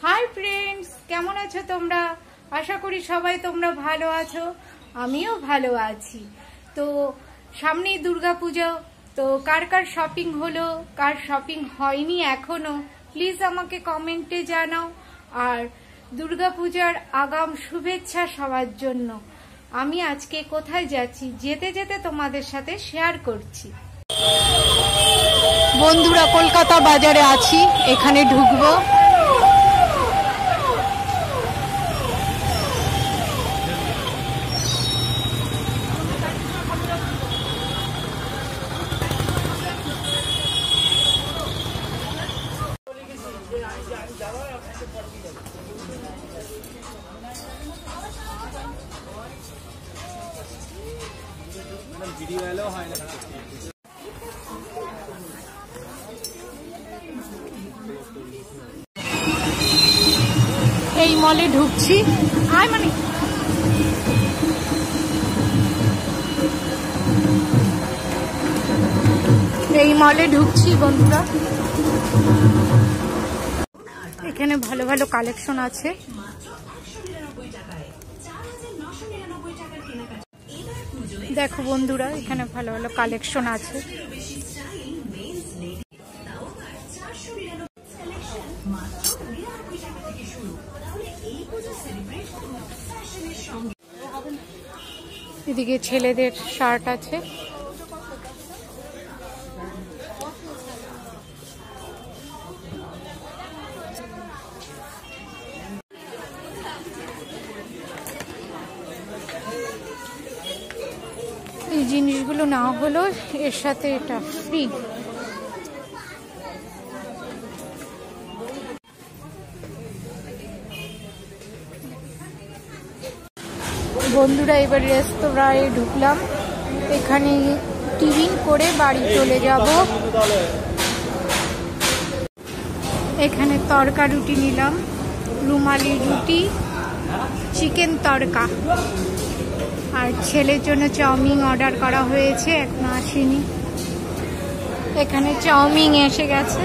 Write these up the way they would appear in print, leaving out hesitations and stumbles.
Hi friends, কেমন আছো তোমরা? আশা করি সবাই তোমরা ভালো আছো, আমিও ভালো আছি। তো সামনেই দুর্গাপূজা, তো কার কার শপিং হলো, কার শপিং হয়নি এখনো, প্লিজ আমাকে কমেন্টে জানাও। আর দুর্গাপূজার আগাম শুভেচ্ছা সবার জন্য। আমি আজকে কোথায় যাচ্ছি যেতে যেতে তোমাদের সাথে শেয়ার করছি। বন্ধুরা, কলকাতা বাজারে আছি, এখানে ঢুকবো। এই মলে ঢুকছি, এই মলে ঢুকছি বন্ধুরা। এখানে ভালো ভালো কালেকশন আছে। দেখো বন্ধুরা, এখানে ভালো ভালো কালেকশন আছে। এদিকে ছেলেদের শার্ট আছে। এই জিনিসগুলো না হলো এর সাথে এটা ফ্রি। বন্ধুরা, এবার রেস্তোরাঁয় ঢুকলাম, এখানে টিফিন করে বাড়ি চলে যাব। এখানে তড়কা রুটি নিলাম, রুমালি রুটি, চিকেন তড়কা। আর ছেলের জন্য চাউমিন অর্ডার করা হয়েছে, এখনো আসেনি। এখানে চাউমিন এসে গেছে।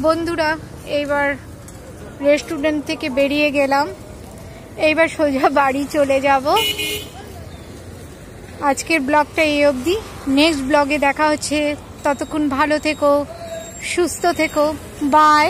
বন্ধুরা, এইবার রেস্টুরেন্ট থেকে বেরিয়ে গেলাম, এইবার সোজা বাড়ি চলে যাব। আজকের ব্লগটা এই অবধি, নেক্সট ব্লগে দেখা হচ্ছে। ততক্ষণ ভালো থেকো, সুস্থ থেকো, বাই।